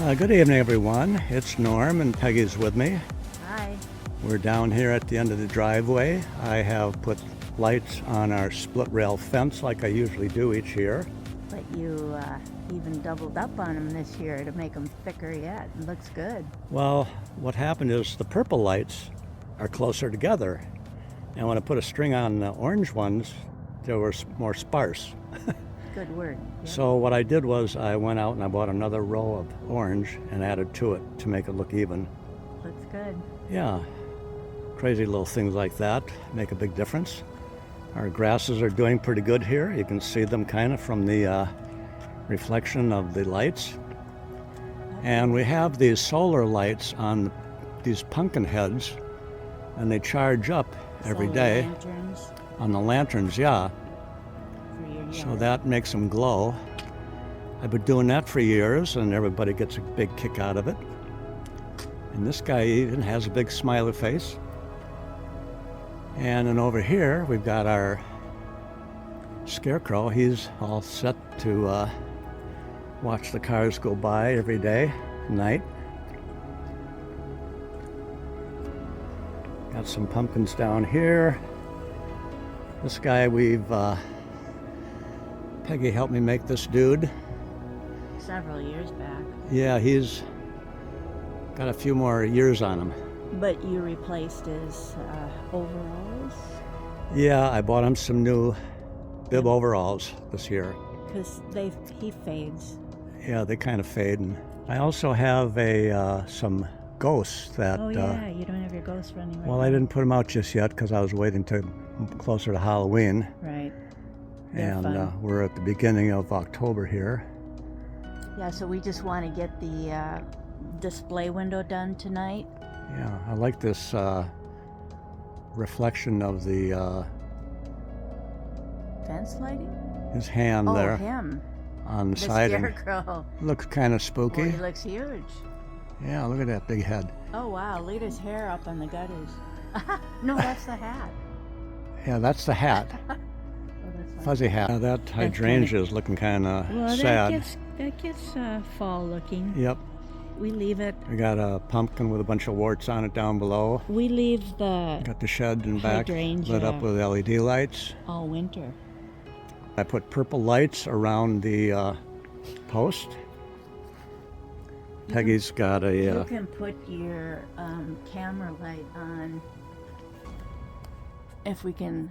Good evening, everyone. It's Norm and Peggy's with me. Hi. We're down here at the end of the driveway. I have put lights on our split rail fence like I usually do each year. But you even doubled up on them this year to make them thicker yet. It looks good. Well, what happened is the purple lights are closer together. And when I put a string on the orange ones, they were more sparse. Good word. Yep. So what I did was I went out and I bought another row of orange and added to it to make it look even. Looks good. Yeah, crazy little things like that make a big difference. Our grasses are doing pretty good here. You can see them kind of from the reflection of the lights. And we have these solar lights on these pumpkin heads, and they charge up every Solar day. lanterns On the lanterns, yeah. for your yard. So that makes them glow. I've been doing that for years, and everybody gets a big kick out of it. And this guy even has a big smiley face. And then over here, we've got our scarecrow. He's all set to watch the cars go by every day, night. Got some pumpkins down here. This guy, Peggy helped me make this dude. Several years back. Yeah, he's got a few more years on him. But you replaced his overalls? Yeah, I bought him some new bib overalls this year. Because he fades. Yeah, they kind of fade. And I also have some ghosts that... Oh yeah, you don't have your ghosts running right well, now. I didn't put them out just yet because I was waiting to closer to Halloween. Right. They're And fun. we're at the beginning of October here. Yeah, so we just want to get the display window done tonight. Yeah, I like this reflection of the Fence lighting? his hand Oh, there him. on the The siding. scarecrow. Looks kind of Oh, spooky. he looks huge. Yeah, look at that big head. Oh wow, look at his hair up on the gutters. No, that's the hat. Yeah, that's the hat. Oh, that's fine. Fuzzy hat. Now that hydrangea is looking kind of Well, sad. that gets fall looking. Yep. We leave it. We got a pumpkin with a bunch of warts on it down below. We leave the Got the shed in back hydrangea lit up with LED lights. all winter. I put purple lights around the post. Peggy's got a... You can put your camera light on. If we can,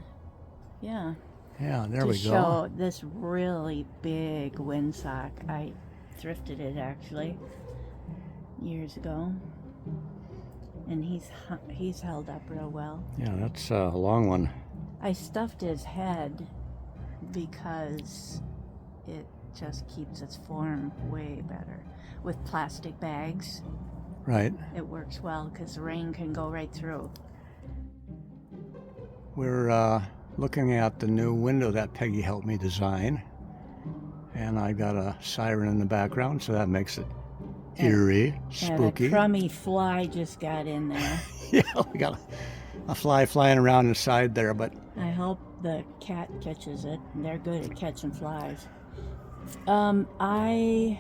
yeah. yeah, there to we show go. this really big windsock. I thrifted it actually years ago, and he's held up real well. Yeah, that's a long one. I stuffed his head because it just keeps its form way better. With plastic bags, Right. it works well because the rain can go right through. We're looking at the new window that Peggy helped me design. And I got a siren in the background, so that makes it eerie, spooky. And a crummy fly just got in there. Yeah, we got a fly flying around inside there, but I hope the cat catches it. They're good at catching flies. I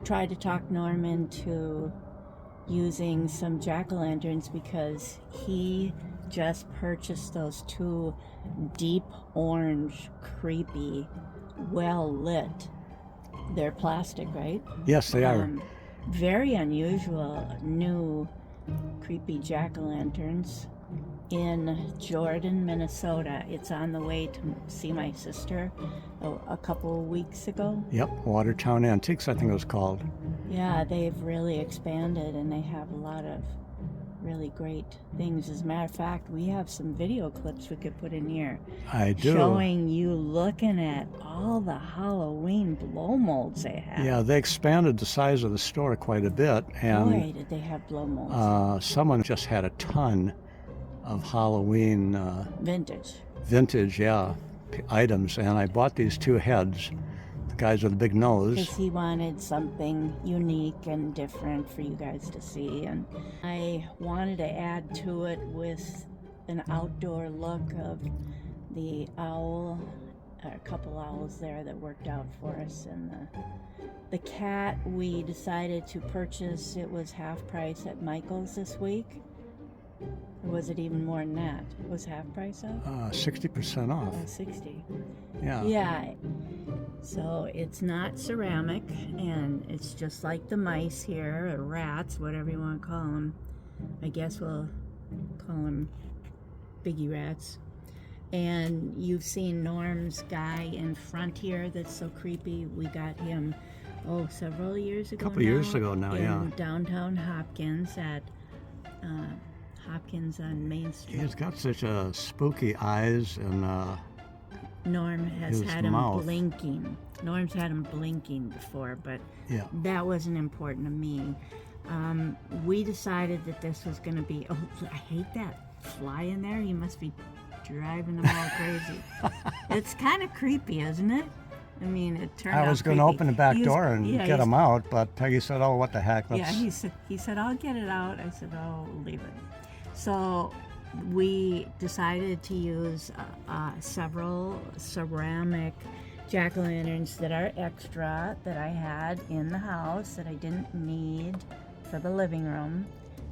tried to talk Norm into using some jack-o'-lanterns because he just purchased those two deep orange, creepy, well-lit. They're plastic, right? yes, they are. Very unusual new creepy jack-o'-lanterns in Jordan, Minnesota. It's on the way to see my sister a couple weeks ago. Yep, Watertown Antiques, I think it was called. Yeah, they've really expanded and they have a lot of really great things. As a matter of fact, we have some video clips we could put in here I do. showing you looking at all the Halloween blow molds they have. Yeah, they expanded the size of the store quite a bit, and Boy, did they have blow molds. someone just had a ton of Halloween Vintage. items, and I bought these two heads, the guys with the big nose. Because he wanted something unique and different for you guys to see. And I wanted to add to it with an outdoor look of the owl a couple owls there that worked out for us. And the cat we decided to purchase, it was half price at Michael's this week. Or was it even more than that? Was half price up? 60% off. 60. Yeah. Yeah. So it's not ceramic, and it's just like the mice here, or rats, whatever you want to call them. I guess we'll call them Biggie rats. And you've seen Norm's guy in front here that's so creepy. We got him, several years ago. A couple years ago now, yeah. In downtown Hopkins at Hopkins on Main Street. He's got such spooky eyes, and Norm has his had mouth. him blinking. Norm's had him blinking before, but yeah. that wasn't important to me. We decided that this was going to be, I hate that fly in there. He must be driving them all crazy. It's kind of creepy, isn't it? I mean, it turned out I was going to open the back door and get him out, but Peggy said, "Oh, what the heck?" He said, "I'll get it out." I said, "Oh, leave it." So we decided to use several ceramic jack-o'-lanterns that are extra that I had in the house that I didn't need for the living room.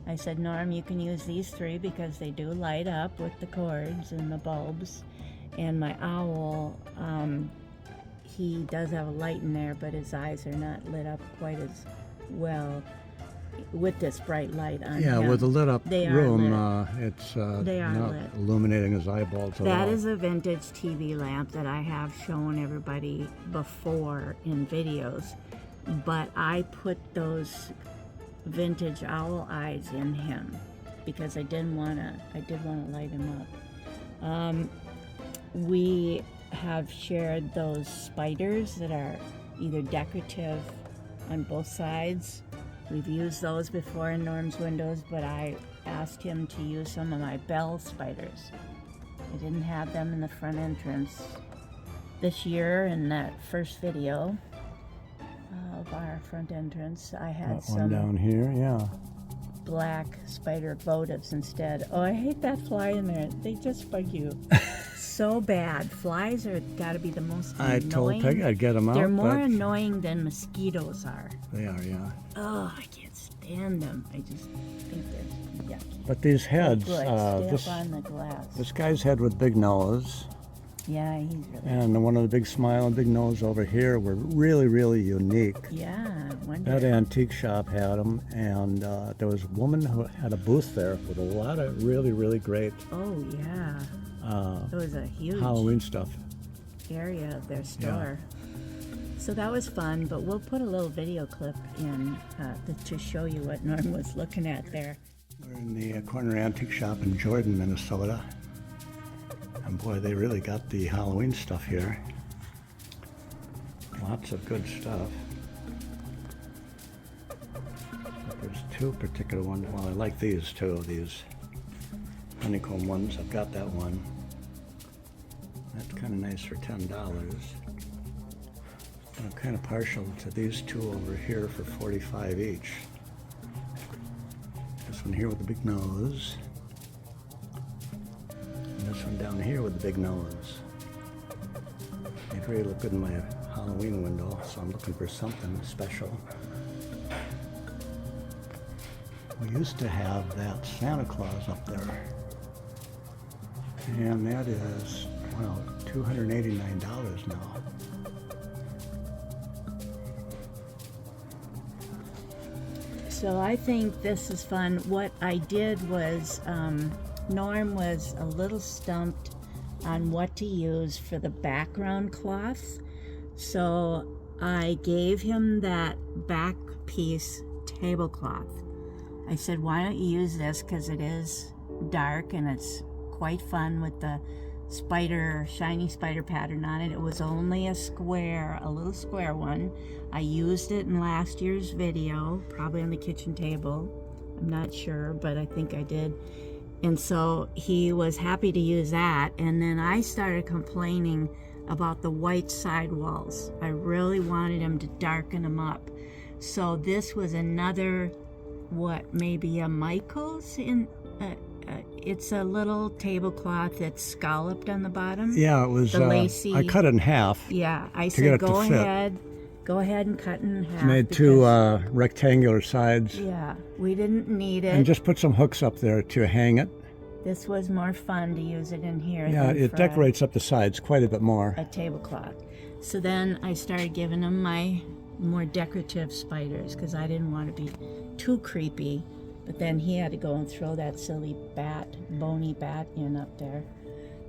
I said, "Norm, you can use these 3 because they do light up with the cords and the bulbs." And my owl, he does have a light in there, but his eyes are not lit up quite as well with this bright light on him. Yeah, with a lit up room, it's They are not lit. illuminating his eyeballs at all. That is a vintage TV lamp that I have shown everybody before in videos, but I put those vintage owl eyes in him because I did want to light him up. We have shared those spiders that are either decorative on both sides. We've used those before in Norm's windows, but I asked him to use some of my bell spiders. I didn't have them in the front entrance this year. In that first video of our front entrance, I had Got one some down here, yeah. black spider votives instead. Oh, I hate that fly in there. They just bug you so bad. Flies are got to be the most annoying. I told Peggy I'd get them out. They're more but annoying than mosquitoes are. They are, yeah. Oh, I can't stand them. I just think they're yucky. But these heads, Good. Stay up on the glass. this guy's head with big nose, Yeah, he's really. and one of the big smile and big nose over here were really, really unique. Yeah, I wonder. That antique shop had them, and there was a woman who had a booth there with a lot of really, really great Oh yeah, it was a huge Halloween stuff. area of their store. So that was fun, but we'll put a little video clip in to show you what Norm was looking at there. We're in the corner antique shop in Jordan, Minnesota. And boy, they really got the Halloween stuff here. Lots of good stuff. But there's 2 particular ones. Well, I like these too, these honeycomb ones. I've got that one. That's kind of nice for $10. I'm kind of partial to these 2 over here for $45 each. This one here with the big nose. And this one down here with the big nose. They'd really look good in my Halloween window, so I'm looking for something special. We used to have that Santa Claus up there. And that is, well, $289 now. So I think this is fun. What I did was, Norm was a little stumped on what to use for the background cloth. So I gave him that back piece tablecloth. I said, why don't you use this, because it is dark and it's quite fun with the shiny spider pattern on it. It was only a little square one. I used it in last year's video, probably on the kitchen table. I'm not sure, but I think I did. And so he was happy to use that. And then I started complaining about the white sidewalls. I really wanted him to darken them up. So this was another, maybe a Michael's in it's a little tablecloth that's scalloped on the bottom. Yeah, it was. The lacy. I cut it in half. Yeah, I to said get it go to fit. ahead. Go ahead and cut it in half. Made two rectangular sides. Yeah, we didn't need it. And just put some hooks up there to hang it. This was more fun to use it in here. Yeah, than it for decorates up the sides quite a bit more. a tablecloth. So then I started giving him my more decorative spiders because I didn't want to be too creepy. But then he had to go and throw that silly bat, bony bat in up there.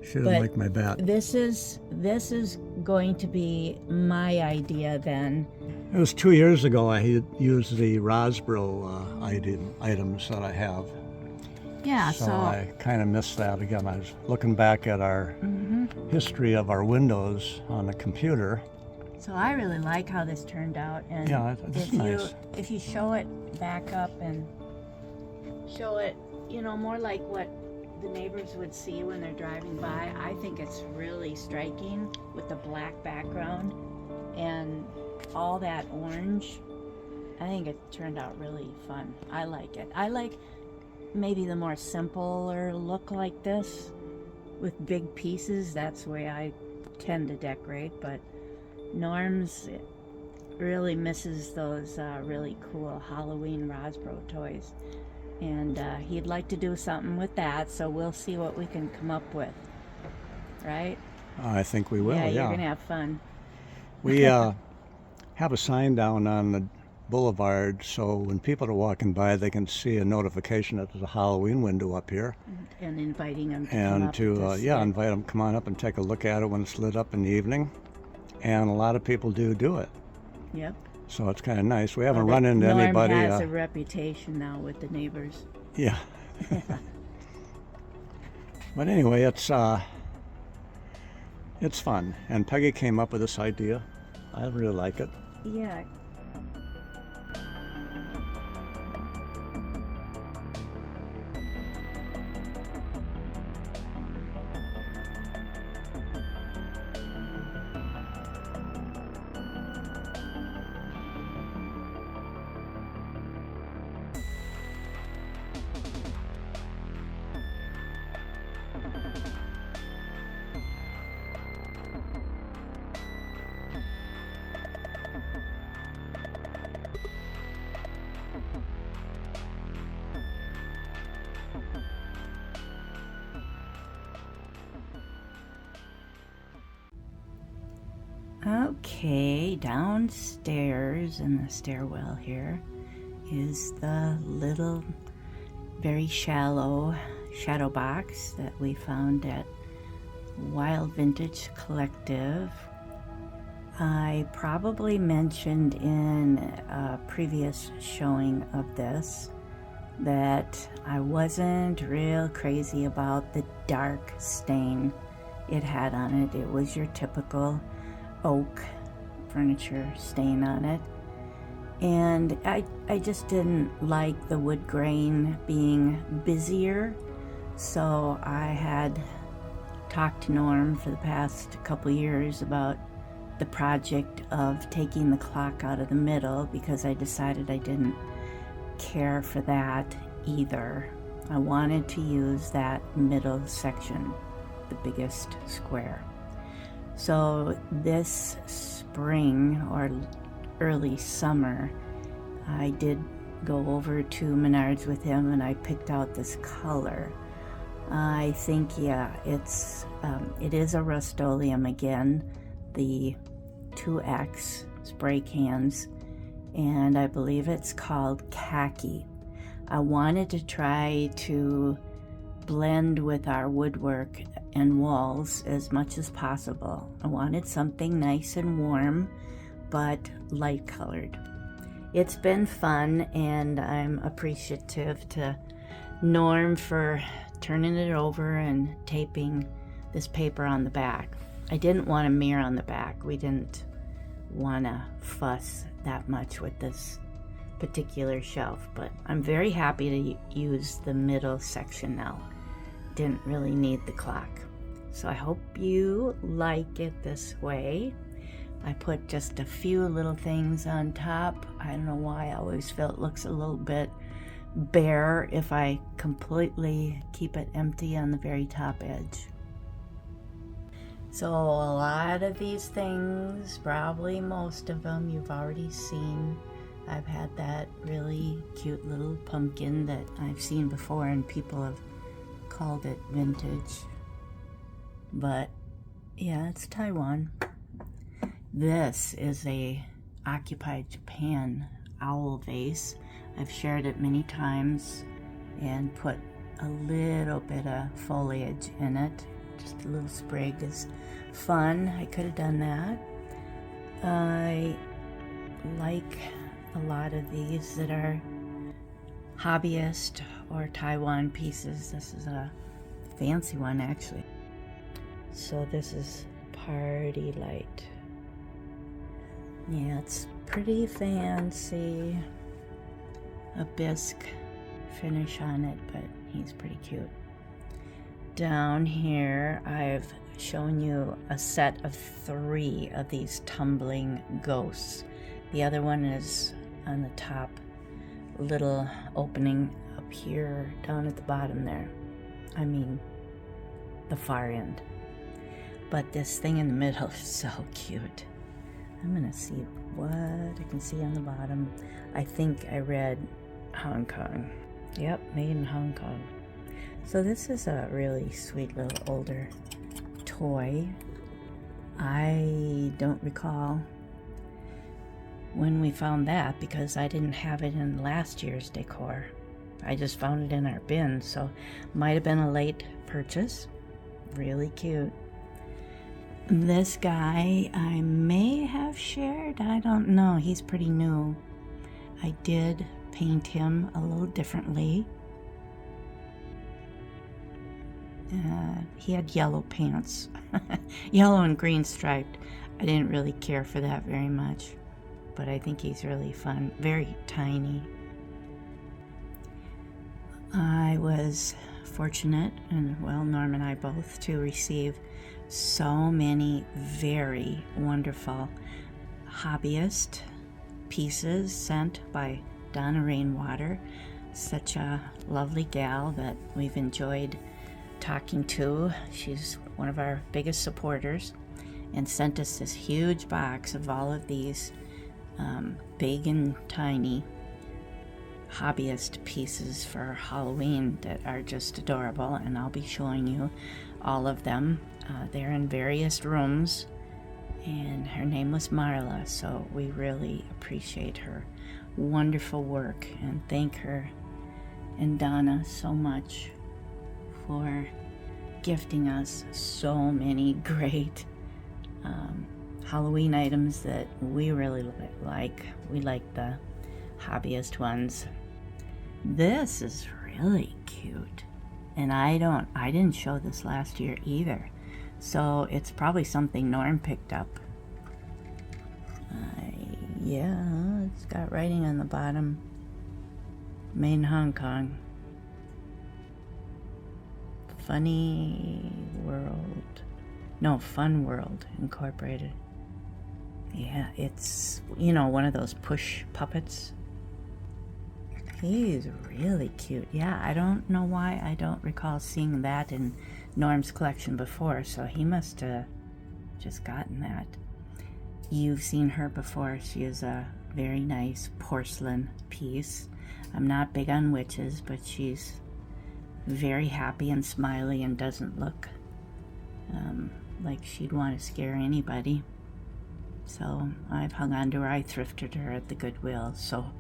She didn't like my bat. This is going to be my idea then. It was 2 years ago I had used the Rosbro items that I have. Yeah, So I kind of missed that again. I was looking back at our history of our windows on the computer. So I really like how this turned out. And Yeah, that's nice. If you show it back up and show it, more like what the neighbors would see when they're driving by, I think it's really striking with the black background and all that orange. I think it turned out really fun. I like it. I like maybe the more simpler look like this with big pieces. That's the way I tend to decorate, but Norm's really misses those really cool Halloween Rosbro toys, and he'd like to do something with that, so we'll see what we can come up with, right? I think we will, yeah. You're gonna have fun. We have a sign down on the boulevard, so when people are walking by, they can see a notification that there's a Halloween window up here. And inviting them to come And up to, sit. invite them to come on up and take a look at it when it's lit up in the evening. And a lot of people do it. Yep. So it's kind of nice. We haven't Well, run into Norm anybody. has a reputation now with the neighbors. Yeah. But anyway, it's fun. And Peggy came up with this idea. I really like it. Yeah. Okay, downstairs in the stairwell here is the little, very shallow shadow box that we found at Wild Vintage Collective. I probably mentioned in a previous showing of this that I wasn't real crazy about the dark stain it had on it. It was your typical oak furniture stain on it, and I just didn't like the wood grain being busier, so I had talked to Norm for the past couple years about the project of taking the clock out of the middle, because I decided I didn't care for that either. I wanted to use that middle section, the biggest square. So this spring or early summer, I did go over to Menards with him and I picked out this color. I think, yeah, it is a Rust-Oleum again, the 2X spray cans, and I believe it's called Khaki. I wanted to try to blend with our woodwork and walls as much as possible. I wanted something nice and warm, but light colored. It's been fun, and I'm appreciative to Norm for turning it over and taping this paper on the back. I didn't want a mirror on the back. We didn't want to fuss that much with this particular shelf, but I'm very happy to use the middle section now. Didn't really need the clock. So I hope you like it this way. I put just a few little things on top. I don't know why, I always feel it looks a little bit bare if I completely keep it empty on the very top edge. So a lot of these things, probably most of them, you've already seen. I've had that really cute little pumpkin that I've seen before, and people have called it vintage. But yeah, it's Taiwan. This is a occupied Japan owl vase. I've shared it many times and put a little bit of foliage in it. Just a little sprig is fun. I could have done that. I like a lot of these that are hobbyist or Taiwan pieces. This is a fancy one, actually. So this is Party Light. Yeah, it's pretty fancy. A bisque finish on it, but he's pretty cute. Down here, I've shown you a set of 3 of these tumbling ghosts. The other one is on the top little opening up here, down at the bottom there. I mean, the far end. But this thing in the middle is so cute. I'm gonna see what I can see on the bottom. I think I read Hong Kong. Yep, made in Hong Kong. So this is a really sweet little older toy. I don't recall when we found that because I didn't have it in last year's decor. I just found it in our bin, so might have been a late purchase. Really cute. This guy I may have shared, I don't know, he's pretty new. I did paint him a little differently. He had yellow pants, yellow and green striped. I didn't really care for that very much, but I think he's really fun, very tiny. I was fortunate, and well, Norm and I both, to receive so many very wonderful hobbyist pieces sent by Donna Rainwater, such a lovely gal that we've enjoyed talking to. She's one of our biggest supporters and sent us this huge box of all of these big and tiny hobbyist pieces for Halloween that are just adorable, and I'll be showing you all of them. They're in various rooms, and her name was Marla, so we really appreciate her wonderful work and thank her and Donna so much for gifting us so many great Halloween items that we really like. We like the hobbyist ones. This is really cute, and I didn't show this last year either, so it's probably something Norm picked up. Yeah, it's got writing on the bottom, made in Hong Kong. Fun World Incorporated. Yeah, it's, one of those push puppets. He's really cute. Yeah, I don't know why I don't recall seeing that in Norm's collection before, so he must have just gotten that. You've seen her before. She is a very nice porcelain piece. I'm not big on witches, but she's very happy and smiley and doesn't look like she'd want to scare anybody. So I've hung on to her. I thrifted her at the Goodwill, so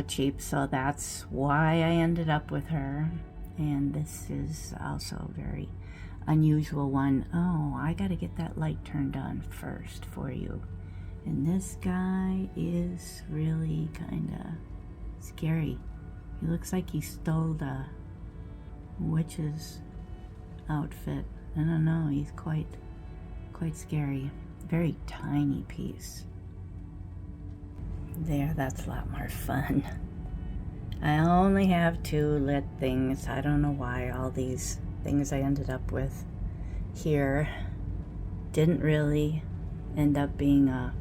cheap. So that's why I ended up with her. And this is also a very unusual one. Oh, I gotta get that light turned on first for you. And this guy is really kind of scary. He looks like he stole the witch's outfit. I don't know, he's quite scary. Very tiny piece. There, that's a lot more fun. I only have 2 lit things. I don't know why all these things I ended up with here didn't really end up being a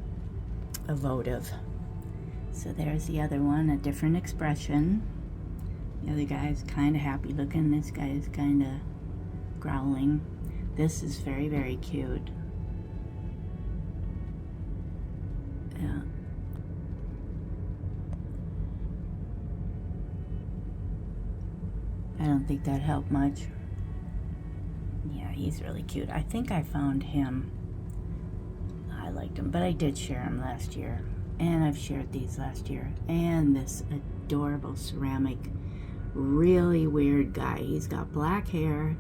votive. So there's the other one, a different expression. The other guy's kind of happy looking. This guy is kind of growling. This is very, very cute. Yeah. I don't think that helped much. Yeah, he's really cute. I think I found him. I liked him, but I did share him last year. And I've shared these last year. And this adorable ceramic, really weird guy. He's got black hair.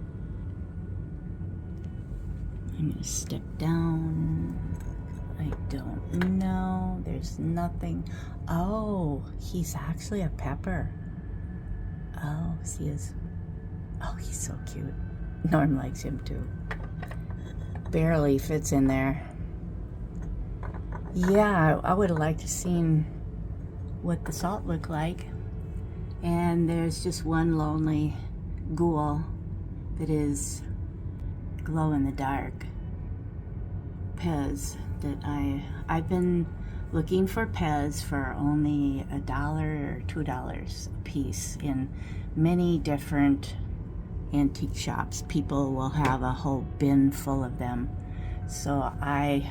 I'm gonna step down. I don't know. There's nothing. Oh, he's actually a pepper. Oh, see his. Oh, he's so cute. Norm likes him too. Barely fits in there. Yeah, I would have liked to seen what the salt looked like. And there's just one lonely ghoul that is glow in the dark. Pez that I've been looking for Pez for only $1 or $2 a piece in many different antique shops. People will have a whole bin full of them. So I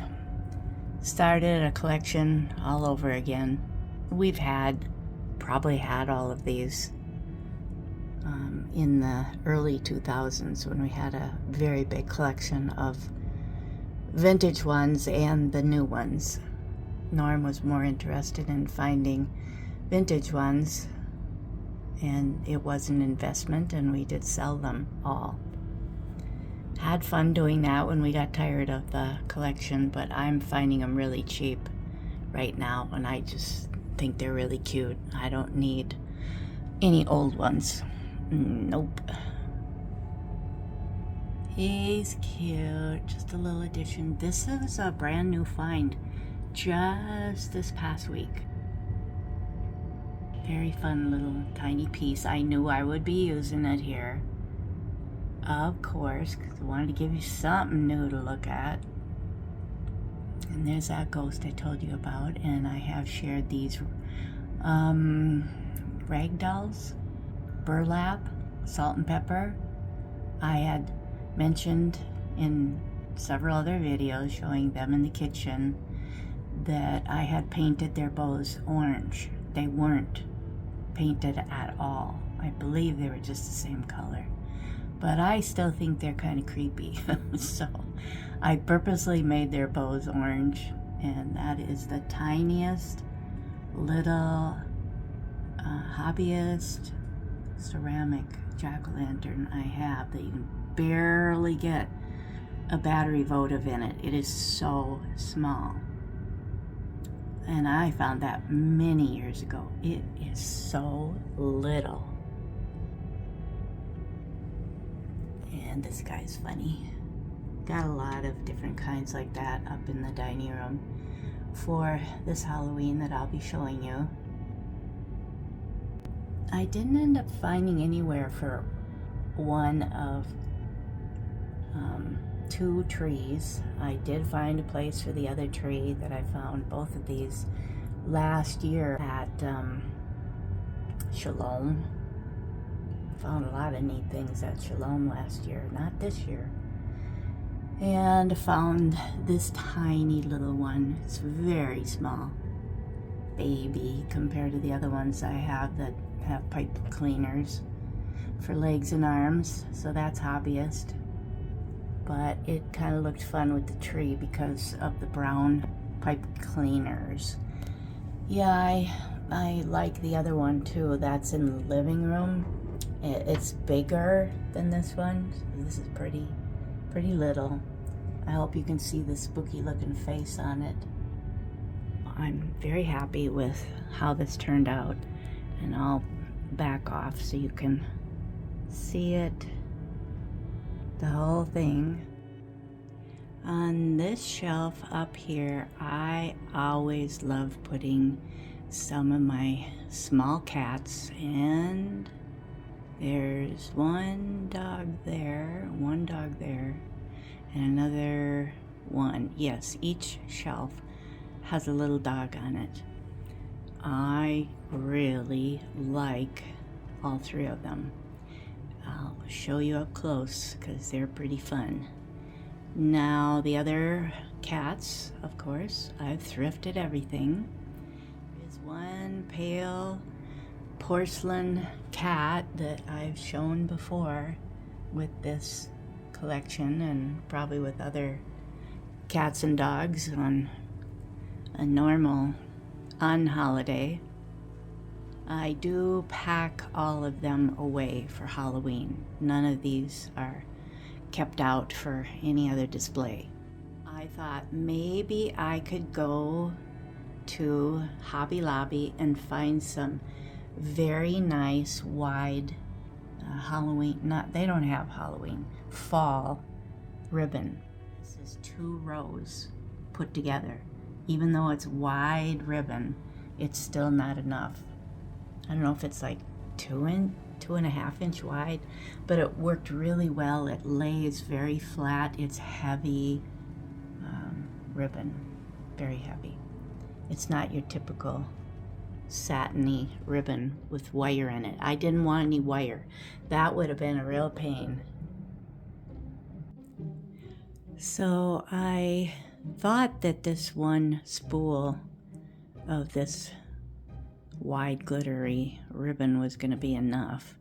started a collection all over again. We've probably had all of these in the early 2000s when we had a very big collection of vintage ones and the new ones. Norm was more interested in finding vintage ones, and it was an investment, and we did sell them all. Had fun doing that when we got tired of the collection, but I'm finding them really cheap right now, and I just think they're really cute. I don't need any old ones. Nope. He's cute. Just a little addition. This is a brand new find just this past week. Very fun little tiny piece. I knew I would be using it here, of course, because I wanted to give you something new to look at. And there's that ghost I told you about, and I have shared these rag dolls, burlap, salt and pepper. I had mentioned in several other videos showing them in the kitchen that I had painted their bows orange. They weren't painted at all. I believe they were just the same color. But I still think they're kind of creepy. So I purposely made their bows orange, and that is the tiniest little hobbyist ceramic jack-o'-lantern I have that you can barely get a battery votive in it. It is so small. And I found that many years ago. It is so little. And this guy's funny. Got a lot of different kinds like that up in the dining room for this Halloween that I'll be showing you. I didn't end up finding anywhere for one of 2 trees. I did find a place for the other tree that I found both of these last year at Shalom. Found a lot of neat things at Shalom last year, not this year. And found this tiny little one. It's very small, baby, compared to the other ones I have that have pipe cleaners for legs and arms. So that's hobbyist. But it kind of looked fun with the tree because of the brown pipe cleaners. Yeah, I like the other one too. That's in the living room. It's bigger than this one. This is pretty little. I hope you can see the spooky looking face on it. I'm very happy with how this turned out, and I'll back off so you can see it, the whole thing. On this shelf up here, I always love putting some of my small cats, and there's one dog there, and another one. Yes, each shelf has a little dog on it. I really like all 3 of them. I'll show you up close because they're pretty fun. Now the other cats, of course, I've thrifted everything. There's one pale porcelain cat that I've shown before with this collection, and probably with other cats and dogs on a normal holiday. I do pack all of them away for Halloween. None of these are kept out for any other display. I thought maybe I could go to Hobby Lobby and find some very nice wide Halloween, they don't have Halloween, fall ribbon. This is 2 rows put together. Even though it's wide ribbon, it's still not enough. I don't know if it's like 2.5 inch wide, but it worked really well. It lays very flat. It's heavy ribbon, very heavy. It's not your typical satiny ribbon with wire in it. I didn't want any wire. That would have been a real pain. So I thought that this one spool of this wide glittery ribbon was going to be enough,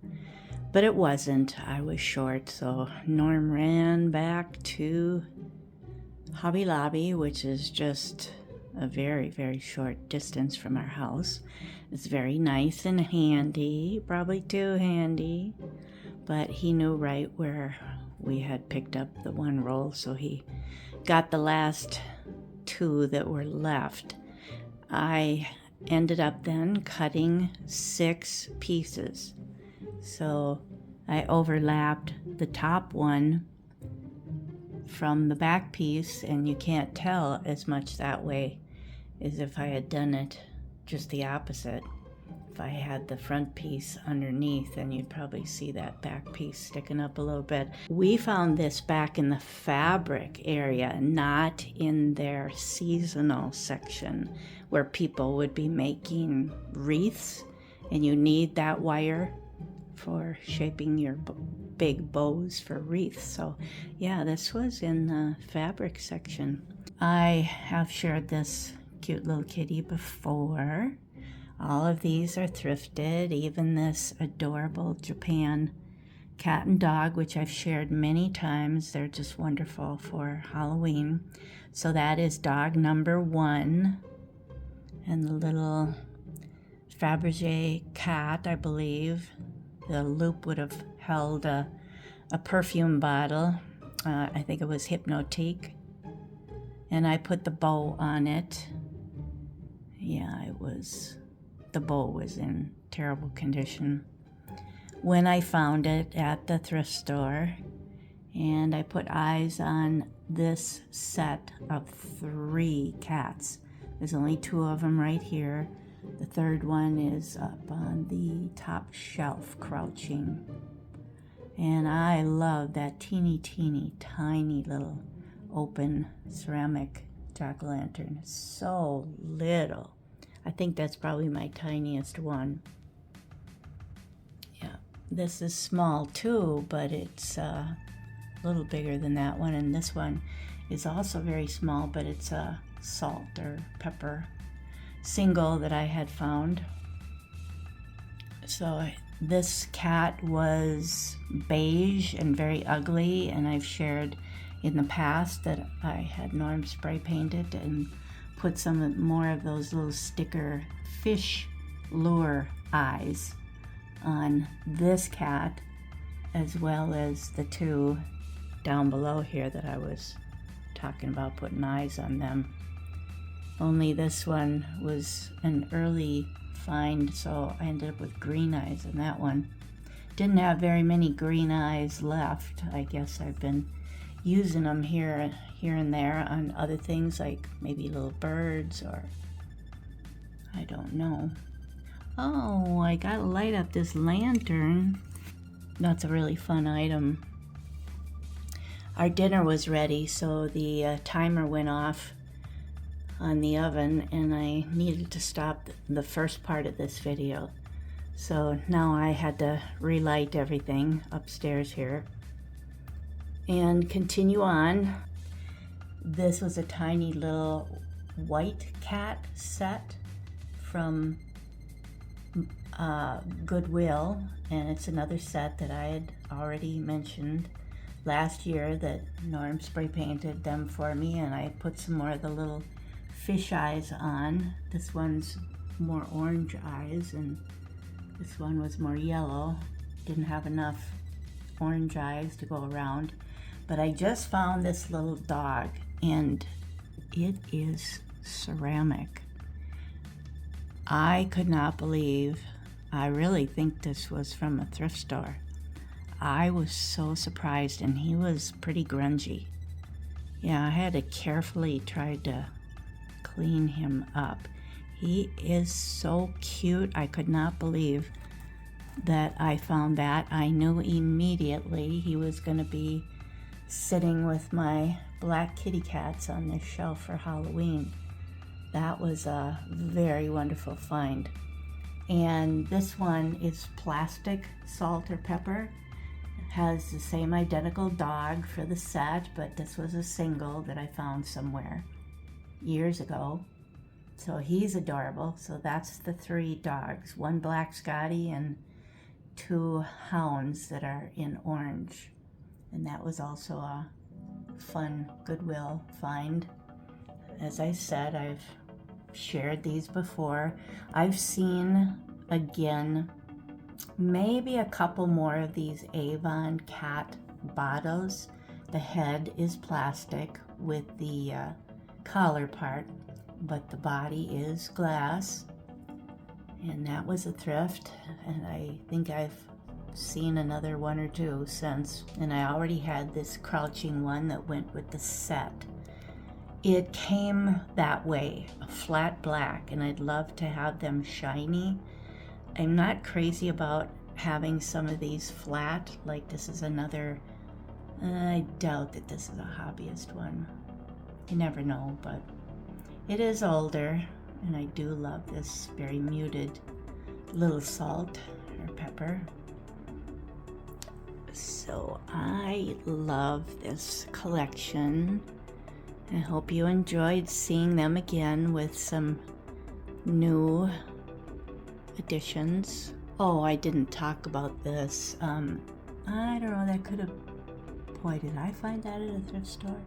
but it wasn't. I was short, so Norm ran back to Hobby Lobby, which is just a very, very short distance from our house. It's very nice and handy, probably too handy, but he knew right where we had picked up the 1 roll, so he got the last 2 that were left. I ended up then cutting 6 pieces. So I overlapped the top one from the back piece, and you can't tell as much that way as if I had done it just the opposite. If I had the front piece underneath, then you'd probably see that back piece sticking up a little bit. We found this back in the fabric area, not in their seasonal section where people would be making wreaths, and you need that wire for shaping your big bows for wreaths. So yeah, this was in the fabric section. I have shared this cute little kitty before. All of these are thrifted, even this adorable Japan cat and dog, which I've shared many times. They're just wonderful for Halloween. So that is dog number 1, and the little Fabergé cat, I believe. The loop would have held a perfume bottle. I think it was Hypnotique. And I put the bow on it. Yeah, the bow was in terrible condition when I found it at the thrift store. And I put eyes on this set of 3 cats. There's only 2 of them right here. The 3rd one is up on the top shelf, crouching. And I love that teeny tiny little open ceramic jack-o'-lantern. It's so little. I think that's probably my tiniest one. Yeah, this is small too, but it's a little bigger than that one. And this one is also very small, but it's a salt or pepper single that I had found. So this cat was beige and very ugly, and I've shared in the past that I had Norm spray painted and put some more of those little sticker fish lure eyes on this cat, as well as the 2 down below here that I was talking about putting eyes on them. Only this one was an early find, so I ended up with green eyes on that one. Didn't have very many green eyes left. I guess I've been using them here and there on other things, like maybe little birds, or I don't know. Oh, I gotta light up this lantern. That's a really fun item. Our dinner was ready, so the timer went off on the oven, and I needed to stop the first part of this video. So now I had to relight everything upstairs here and continue on. This was a tiny little white cat set from Goodwill, and it's another set that I had already mentioned last year that Norm spray painted them for me, and I put some more of the little fish eyes on. This one's more orange eyes, and this one was more yellow. Didn't have enough orange eyes to go around. But I just found this little dog, and it is ceramic. I could not believe, I really think this was from a thrift store. I was so surprised, and he was pretty grungy. Yeah, I had to carefully try to clean him up. He is so cute. I could not believe that I found that. I knew immediately he was going to be sitting with my black kitty cats on this shelf for Halloween. That was a very wonderful find. And this one is plastic salt or pepper. It has the same identical dog for the set, but this was a single that I found somewhere years ago. So he's adorable. So that's the 3 dogs, 1 black Scotty and 2 hounds that are in orange. And that was also a fun Goodwill find. As I said, I've shared these before. I've seen, again, maybe a couple more of these Avon cat bottles. The head is plastic with the collar part, but the body is glass, and that was a thrift, and I think I've seen another 1 or 2 since, and I already had this crouching one that went with the set. It came that way, a flat black, and I'd love to have them shiny. I'm not crazy about having some of these flat, like this is another, I doubt that this is a hobbyist one. You never know, but it is older, and I do love this very muted little salt or pepper. So I love this collection. I hope you enjoyed seeing them again with some new additions. Oh, I didn't talk about this. I don't know, that could have, boy, did I find that at a thrift store?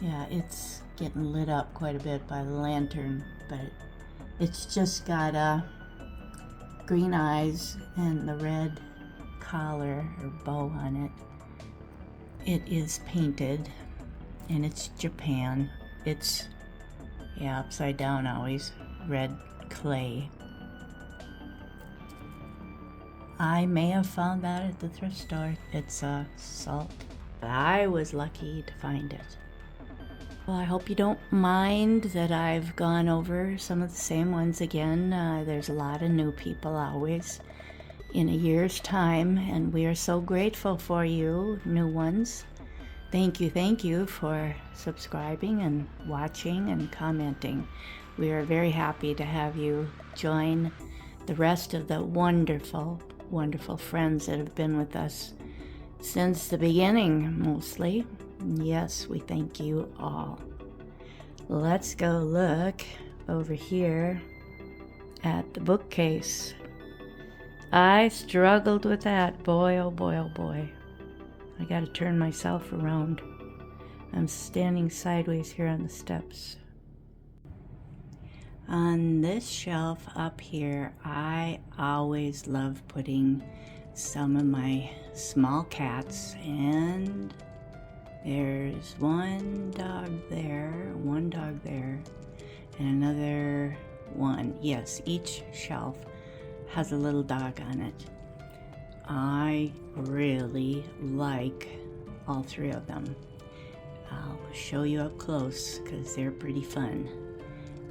Yeah, it's getting lit up quite a bit by the lantern, but it's just got green eyes and the red collar or bow on it. It is painted, and it's Japan. It's, yeah, upside down always, red clay. I may have found that at the thrift store. It's salt. I was lucky to find it. Well, I hope you don't mind that I've gone over some of the same ones again. There's a lot of new people always in a year's time, and we are so grateful for you, new ones. Thank you for subscribing and watching and commenting. We are very happy to have you join the rest of the wonderful, wonderful friends that have been with us since the beginning, mostly. Yes, we thank you all. Let's go look over here at the bookcase. I struggled with that. Boy, oh boy, oh boy. I gotta turn myself around. I'm standing sideways here on the steps. On this shelf up here, I always love putting some of my small cats, and there's one dog there, and another one. Yes, each shelf has a little dog on it. I really like all 3 of them. I'll show you up close because they're pretty fun.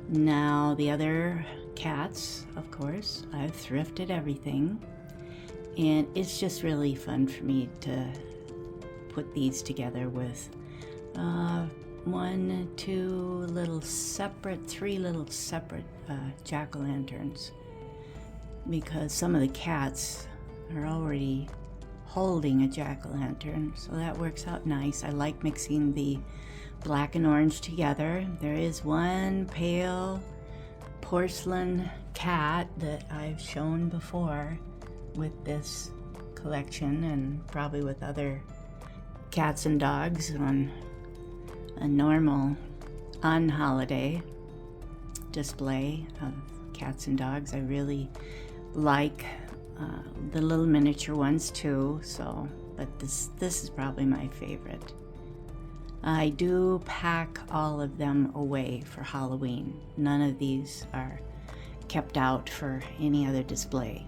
Now the other cats, of course, I've thrifted everything, and it's just really fun for me to put these together with 1, 2 3 little separate jack-o'-lanterns. because some of the cats are already holding a jack-o'-lantern, so that works out nice. I like mixing the black and orange together. There is one pale porcelain cat that I've shown before with this collection, and probably with other cats and dogs on a normal on-holiday display of cats and dogs. I really like the little miniature ones too, but this is probably my favorite. I do pack all of them away for Halloween. None of these are kept out for any other display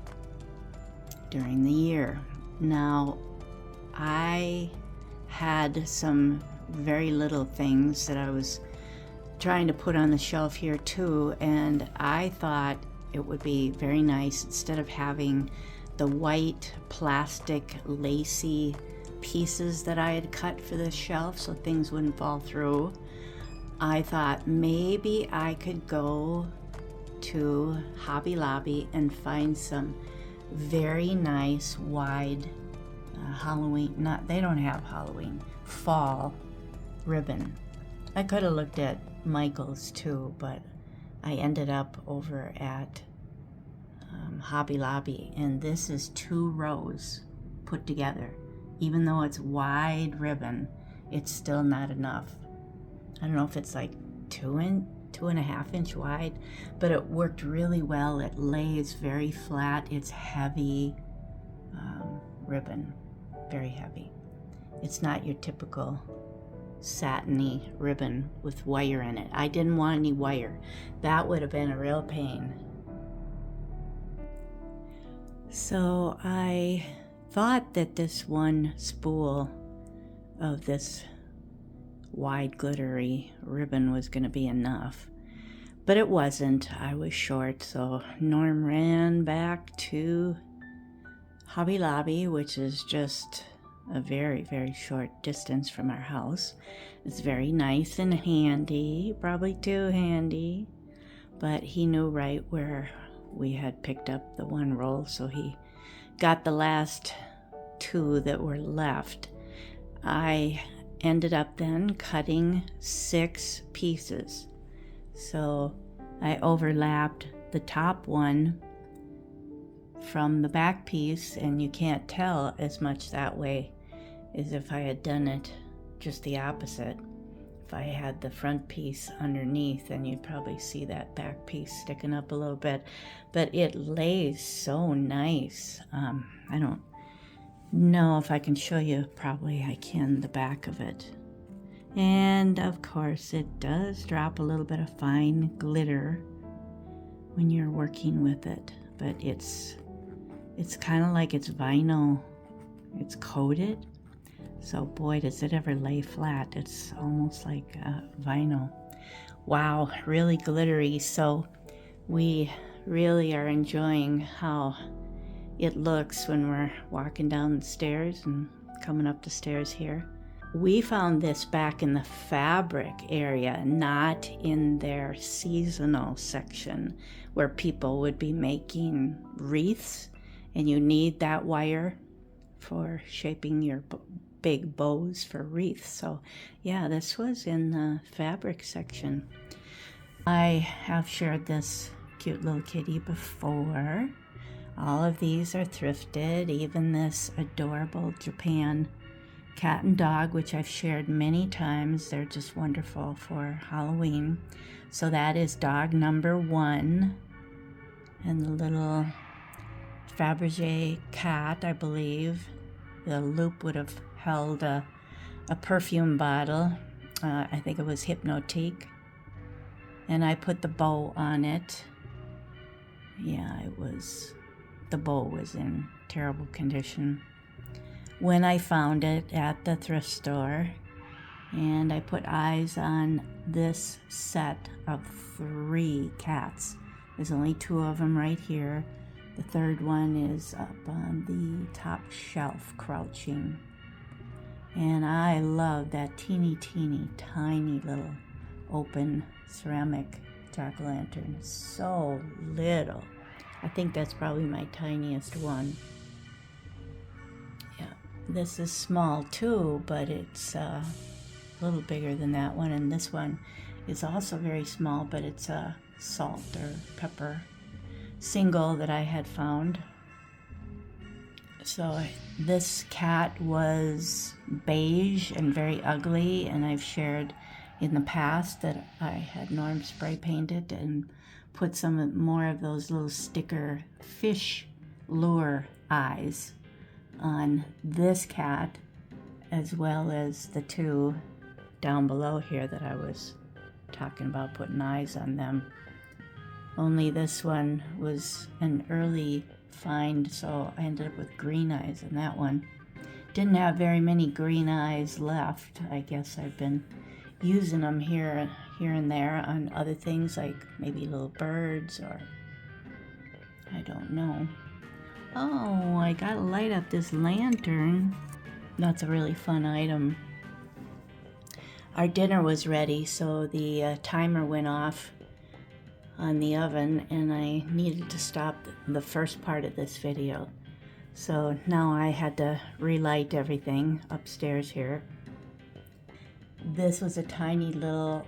during the year. Now, I had some very little things that I was trying to put on the shelf here too, and I thought it would be very nice, instead of having the white plastic lacy pieces that I had cut for this shelf so things wouldn't fall through, I thought maybe I could go to Hobby Lobby and find some very nice wide Halloween, they don't have Halloween, fall ribbon. I could have looked at Michael's too, but I ended up over at Hobby Lobby, and this is 2 rows put together. Even though it's wide ribbon, it's still not enough. I don't know if it's like 2.5 inch wide, but it worked really well. It lays very flat. It's heavy ribbon, very heavy. It's not your typical satiny ribbon with wire in it. I didn't want any wire. That would have been a real pain. So I thought that this one spool of this wide glittery ribbon was going to be enough, but it wasn't. I was short, so Norm ran back to Hobby Lobby, which is just a very, very short distance from our house. It's very nice and handy, probably too handy, but he knew right where we had picked up the 1 roll, so he got the last 2 that were left. I ended up then cutting 6 pieces. So I overlapped the top one from the back piece, and you can't tell as much that way as if I had done it just the opposite. If I had the front piece underneath, then you'd probably see that back piece sticking up a little bit, but it lays so nice. I don't know if I can show you. Probably I can, the back of it. And of course it does drop a little bit of fine glitter when you're working with it, but it's kind of like it's vinyl. It's coated, so boy, does it ever lay flat. It's almost like vinyl. Wow, really glittery. So we really are enjoying how it looks when we're walking down the stairs and coming up the stairs here. We found this back in the fabric area, not in their seasonal section where people would be making wreaths, and you need that wire for shaping your big bows for wreaths. So yeah, this was in the fabric section. I have shared this cute little kitty before. All of these are thrifted, even this adorable Japan cat and dog, which I've shared many times. They're just wonderful for Halloween. So that is dog number 1, and the little Fabergé cat, I believe. The loop would have held a perfume bottle. I think it was Hypnotique. And I put the bow on it. Yeah, the bow was in terrible condition when I found it at the thrift store. And I put eyes on this set of 3 cats. There's only 2 of them right here. The third one is up on the top shelf, crouching. And I love that teeny tiny little open ceramic jack-o'-lantern. So little. I think that's probably my tiniest one. Yeah, this is small too, but it's a little bigger than that one. And this one is also very small, but it's a salt or pepper single that I had found. So this cat was beige and very ugly, and I've shared in the past that I had Norm spray painted and put some more of those little sticker fish lure eyes on this cat, as well as the two down below here that I was talking about putting eyes on them. Only this one was an early find, so I ended up with green eyes on that one. Didn't have very many green eyes left. I guess I've been using them here and there on other things, like maybe little birds, or I don't know. Oh, I gotta light up this lantern. That's a really fun item. Our dinner was ready, so the timer went off on the oven, and I needed to stop the first part of this video. So now I had to relight everything upstairs here. This was a tiny little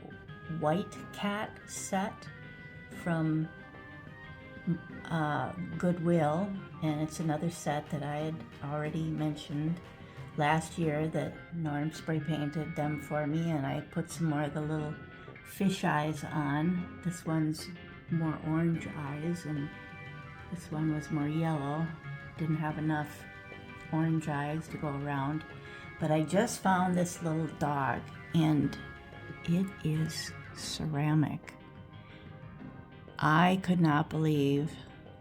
white cat set from Goodwill, and it's another set that I had already mentioned last year that Norm spray painted them for me, and I put some more of the little fish eyes on. This one's more orange eyes, and this one was more yellow. Didn't have enough orange eyes to go around. But I just found this little dog, and it is ceramic. I could not believe,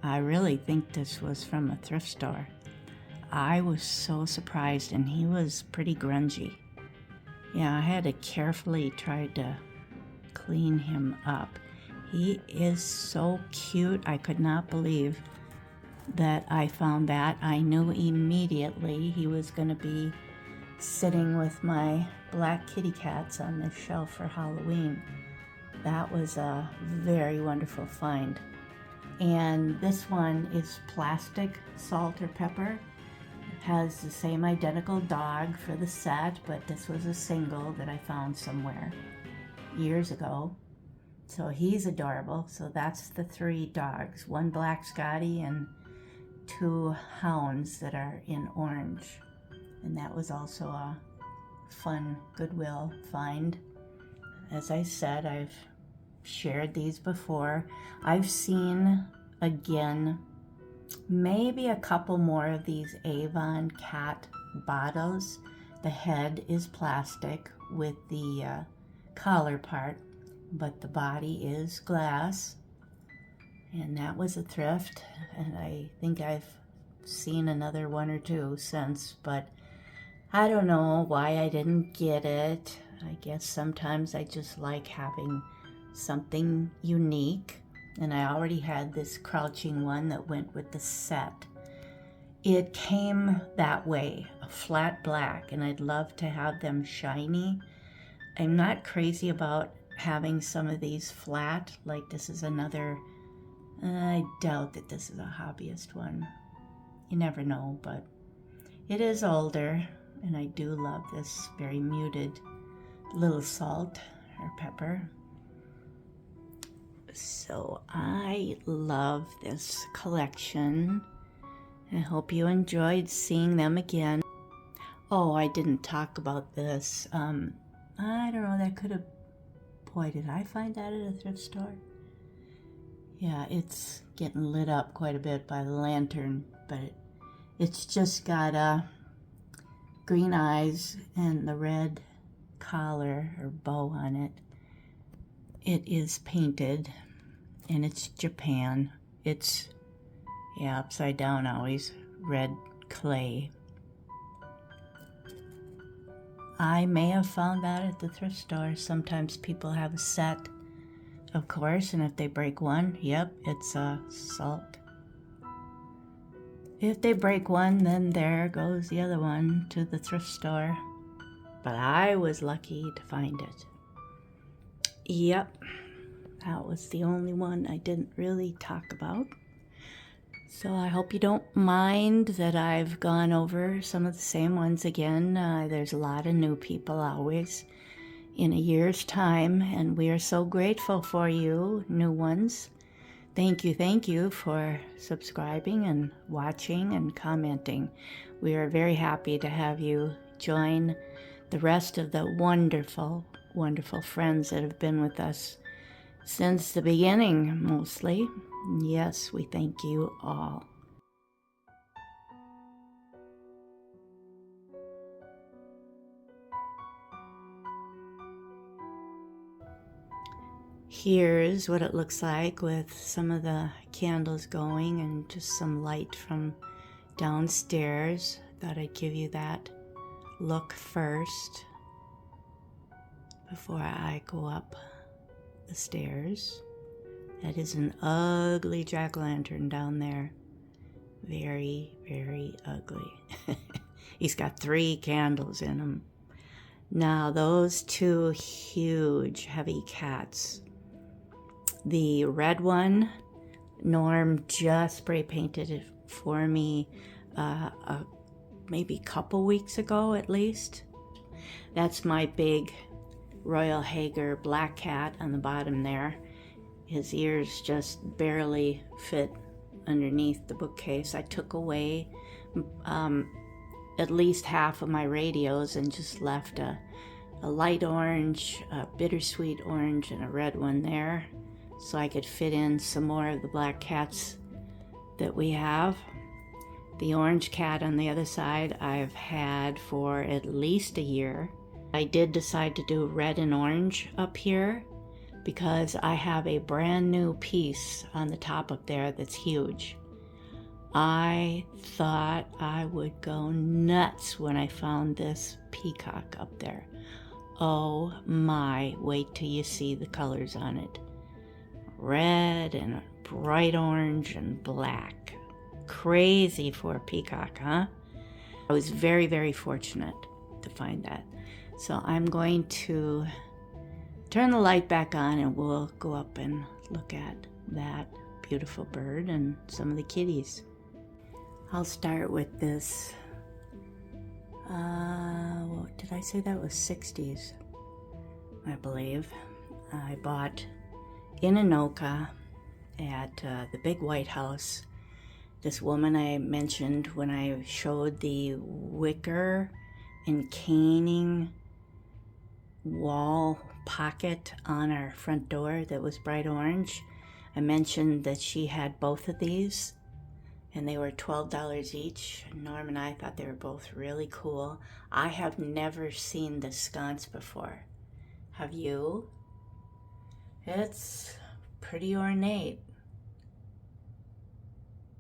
I really think this was from a thrift store. I was so surprised, and he was pretty grungy. Yeah, I had to carefully try to clean him up. He is so cute. I could not believe that I found that. I knew immediately he was going to be sitting with my black kitty cats on this shelf for Halloween. That was a very wonderful find. And this one is plastic salt or pepper. It has the same identical dog for the set, but this was a single that I found somewhere years ago. So he's adorable. So that's the three dogs, one black Scotty and two hounds that are in orange. And that was also a fun Goodwill find. As I said, I've shared these before. I've seen, again, maybe a couple more of these Avon cat bottles. The head is plastic with the collar part, but the body is glass. And that was a thrift, and I think I've seen another one or two since, but I don't know why I didn't get it. I guess sometimes I just like having something unique, and I already had this crouching one that went with the set. It came that way, a flat black, and I'd love to have them shiny. I'm not crazy about having some of these flat, like this is another, I doubt that this is a hobbyist one. You never know, but it is older, and I do love this very muted little salt or pepper. So I love this collection. I hope you enjoyed seeing them again. Oh, I didn't talk about this. I don't know, that could have, boy, did I find that at a thrift store? Yeah, it's getting lit up quite a bit by the lantern, but it's just got green eyes and the red collar or bow on it. It is painted, and it's Japan. It's, yeah, upside down always, red clay. I may have found that at the thrift store. Sometimes people have a set, of course, and if they break one, yep, it's a salt. If they break one, then there goes the other one to the thrift store. But I was lucky to find it. Yep, that was the only one I didn't really talk about. So I hope you don't mind that I've gone over some of the same ones again. There's a lot of new people always in a year's time, and we are so grateful for you, new ones. Thank you for subscribing and watching and commenting. We are very happy to have you join the rest of the wonderful, wonderful friends that have been with us since the beginning, mostly. Yes, we thank you all. Here's what it looks like with some of the candles going and just some light from downstairs. Thought I'd give you that look first before I go up the stairs. That is an ugly jack-o'-lantern down there. Very, very ugly. He's got 3 candles in him. Now those 2 huge, heavy cats. The red one, Norm just spray painted it for me maybe a couple weeks ago at least. That's my big Royal Hager black cat on the bottom there. His ears just barely fit underneath the bookcase. I took away at least half of my radios and just left a light orange, a bittersweet orange, and a red one there, so I could fit in some more of the black cats that we have. The orange cat on the other side I've had for at least a year. I did decide to do red and orange up here because I have a brand new piece on the top up there that's huge. I thought I would go nuts when I found this peacock up there. Oh my, wait till you see the colors on it. Red and bright orange and black. Crazy for a peacock, huh? I was very, very fortunate to find that. So I'm going to turn the light back on and we'll go up and look at that beautiful bird and some of the kitties. I'll start with this. What did I say? That was 60s, I believe. I bought in Anoka at the big White House. This woman I mentioned when I showed the wicker and caning wall pocket on our front door that was bright orange. I mentioned that she had both of these and they were $12 each. Norm and I thought they were both really cool. I have never seen this sconce before. Have you? It's pretty ornate.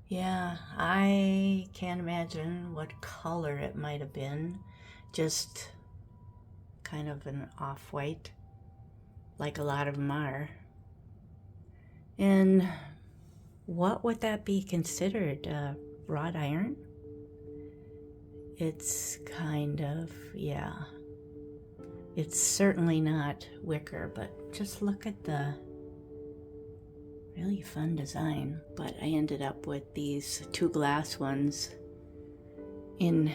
Yeah, I can't imagine what color it might have been. Just kind of an off-white, like a lot of them are. And what would that be considered? Wrought iron? It's kind of, yeah. It's certainly not wicker, but just look at the really fun design. But I ended up with these 2 glass ones in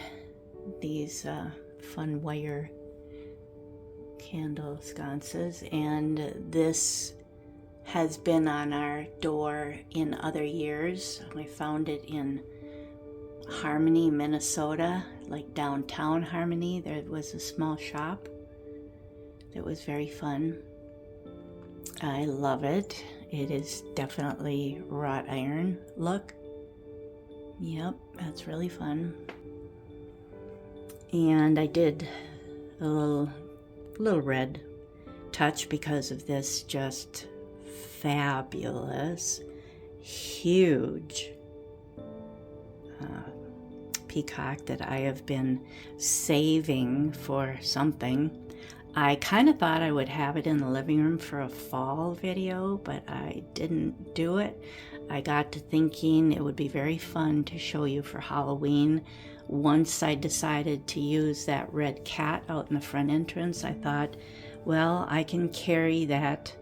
these fun wire candle sconces, and this has been on our door in other years. We found it in Harmony, Minnesota, like downtown Harmony. There was a small shop that was very fun. I love it. It is definitely wrought iron look. Yep, that's really fun. And I did a little red touch because of this just fabulous, huge peacock that I have been saving for something. I kind of thought I would have it in the living room for a fall video, but I didn't do it. I got to thinking it would be very fun to show you for Halloween. Once I decided to use that red cat out in the front entrance, I thought, well, I can carry that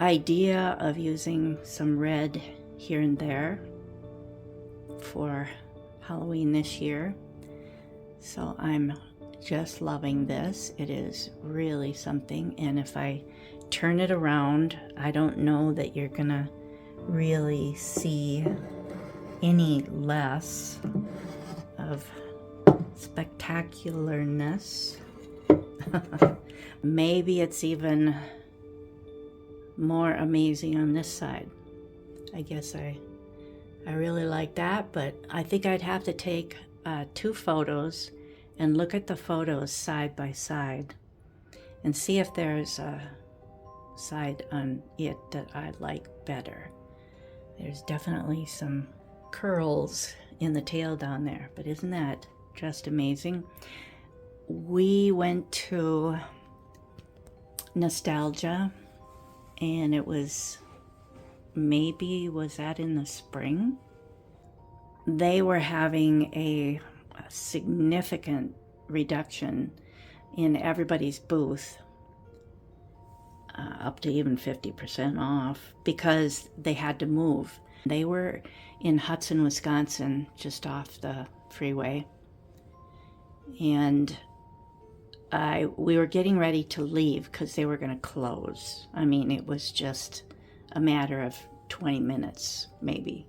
idea of using some red here and there for Halloween this year. So I'm just loving this. It is really something, and if I turn it around, I don't know that you're gonna really see any less of spectacularness. Maybe it's even more amazing on this side. I guess I really like that, but I think I'd have to take 2 photos and look at the photos side by side and see if there's a side on it that I like better. There's definitely some curls in the tail down there, but isn't that just amazing? We went to Nostalgia, and it was was that in the spring? They were having a significant reduction in everybody's booth, up to even 50% off, because they had to move. They were in Hudson, Wisconsin, just off the freeway, and we were getting ready to leave because they were going to close. I mean, it was just a matter of 20 minutes maybe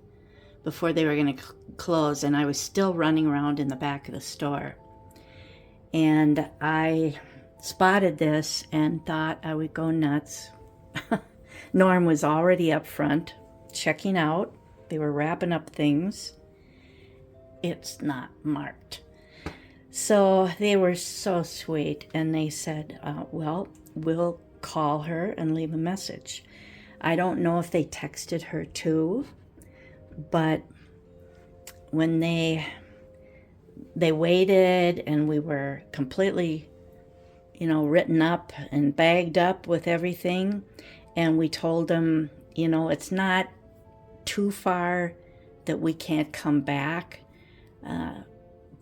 before they were going to close, and I was still running around in the back of the store, and I spotted this and thought I would go nuts. Norm was already up front checking out. They were wrapping up things. It's not marked. So they were so sweet, and they said, well, we'll call her and leave a message. I don't know if they texted her too, but when they waited and we were completely, written up and bagged up with everything, and we told them, it's not too far that we can't come back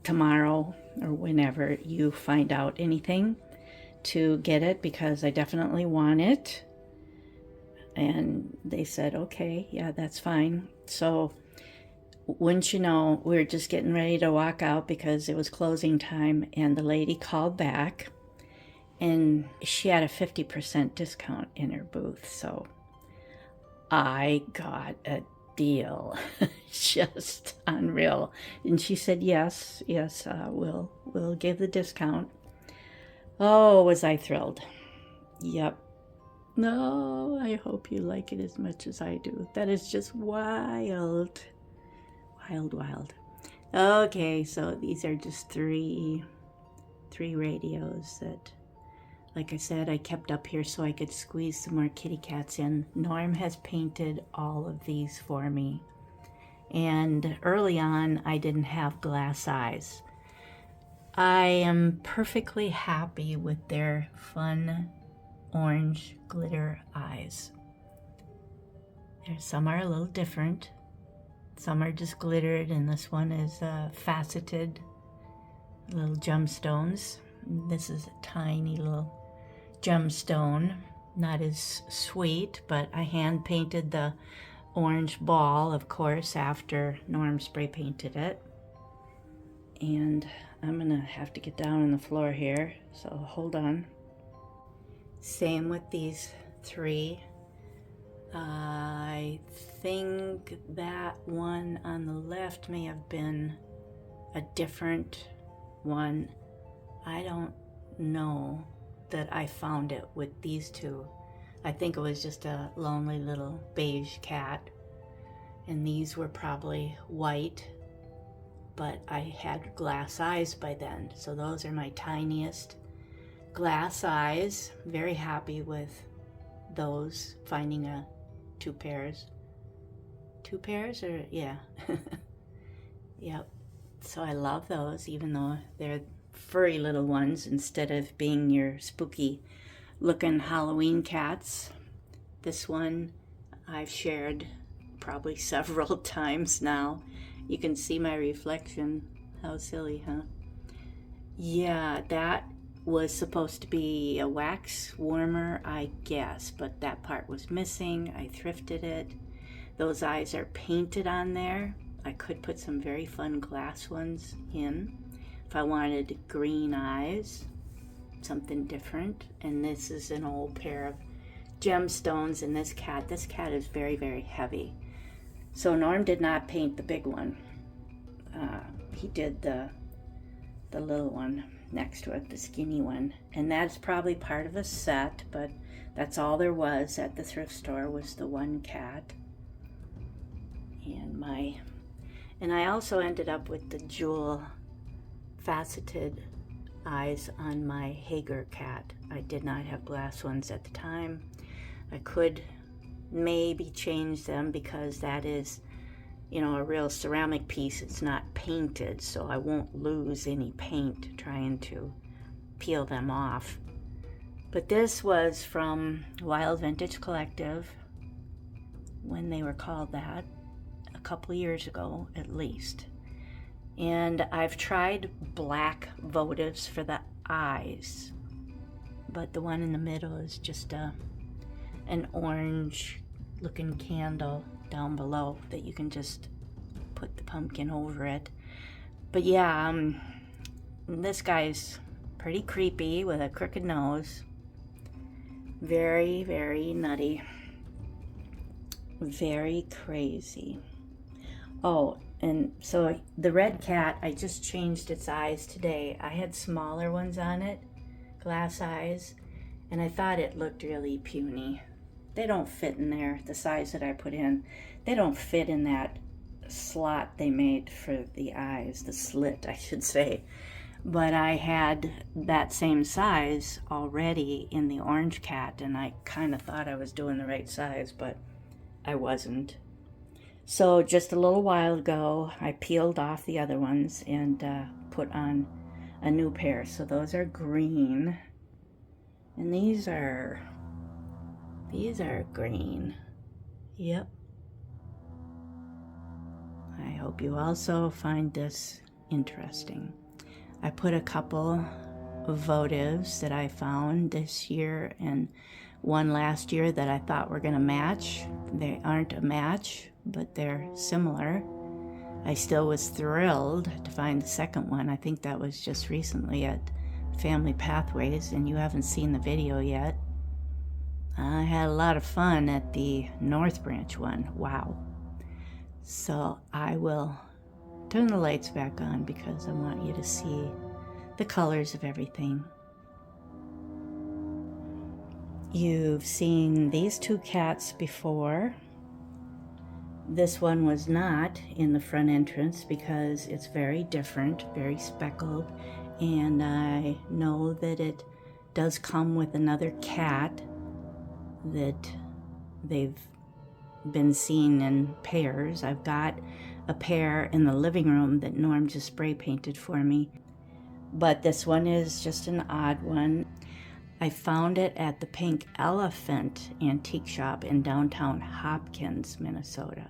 tomorrow or whenever you find out anything to get it, because I definitely want it. And they said, okay, yeah, that's fine. So wouldn't you know, we were just getting ready to walk out because it was closing time, and the lady called back, and she had a 50% discount in her booth. So I got a deal. Just unreal. And she said, yes, we'll give the discount. Oh, was I thrilled. Yep. No, I hope you like it as much as I do. That is just wild. Wild. Okay, so these are just three radios that, like I said, I kept up here so I could squeeze some more kitty cats in. Norm has painted all of these for me. And early on, I didn't have glass eyes. I am perfectly happy with their fun orange glitter eyes. Some are a little different. Some are just glittered, and this one is faceted little gemstones. This is a tiny little gemstone, not as sweet, but I hand painted the orange ball, of course, after Norm spray painted it. And I'm gonna have to get down on the floor here, so hold on. Same with these 3. I think that one on the left may have been a different one. I don't know that I found it with these 2. I think it was just a lonely little beige cat, and these were probably white, but I had glass eyes by then, so those are my tiniest glass eyes. Very happy with those, finding 2 pairs. 2 pairs, or yeah. Yep. So I love those, even though they're furry little ones instead of being your spooky looking Halloween cats. This one I've shared probably several times now. You can see my reflection. How silly, huh? Yeah, that was supposed to be a wax warmer, I guess, but that part was missing. I thrifted it. Those eyes are painted on there. I could put some very fun glass ones in. If I wanted green eyes, something different. And this is an old pair of gemstones. And this cat is very, very heavy. So Norm did not paint the big one. He did the little one next to it, the skinny one. And that's probably part of a set, but that's all there was at the thrift store, was the one cat. And I also ended up with the jewel faceted eyes on my Hager cat. I did not have glass ones at the time. I could maybe change them because that is, you know, a real ceramic piece. It's not painted, so I won't lose any paint trying to peel them off. But this was from Wild Vintage Collective, when they were called that, a couple years ago at least. And I've tried black votives for the eyes, but the one in the middle is just an orange looking candle down below that you can just put the pumpkin over it. But yeah, this guy's pretty creepy with a crooked nose. Very, very nutty. Very crazy. Oh, and so the red cat, I just changed its eyes today. I had smaller ones on it, glass eyes, and I thought it looked really puny. They don't fit in there, the size that I put in. They don't fit in that slot they made for the eyes, the slit, I should say. But I had that same size already in the orange cat, and I kind of thought I was doing the right size, but I wasn't. So just a little while ago, I peeled off the other ones and put on a new pair. So those are green, and these are green. Yep. I hope you also find this interesting. I put a couple of votives that I found this year and one last year that I thought were going to match. They aren't a match, but they're similar. I still was thrilled to find the second one. I think that was just recently at Family Pathways, and you haven't seen the video yet. I had a lot of fun at the North Branch one. Wow. So I will turn the lights back on because I want you to see the colors of everything. You've seen these two cats before. This one was not in the front entrance because it's very different, very speckled, and I know that it does come with another cat that they've been seen in pairs. I've got a pair in the living room that Norm just spray painted for me, but this one is just an odd one. I found it at the Pink Elephant antique shop in downtown Hopkins, Minnesota,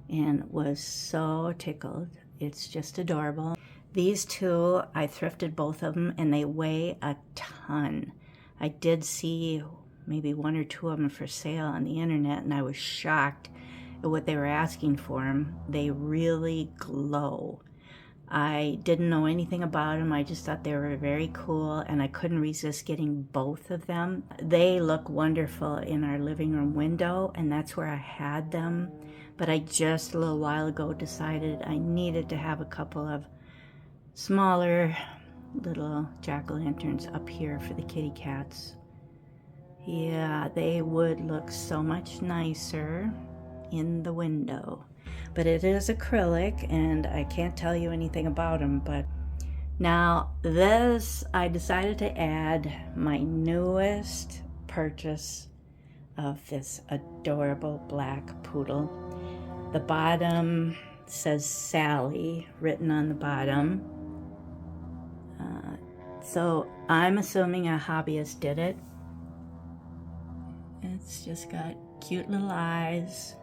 and was so tickled. It's just adorable. These two, I thrifted both of them, and they weigh a ton. I did see maybe one or two of them for sale on the internet, and I was shocked at what they were asking for them. They really glow. I didn't know anything about them. I just thought they were very cool, and I couldn't resist getting both of them. They look wonderful in our living room window, and that's where I had them. But I just a little while ago decided I needed to have a couple of smaller little jack-o'-lanterns up here for the kitty cats. Yeah, they would look so much nicer in the window. But it is acrylic, and I can't tell you anything about them. But now this, I decided to add my newest purchase of this adorable black poodle. The bottom says Sally written on the bottom. So I'm assuming a hobbyist did it. It's just got cute little eyes,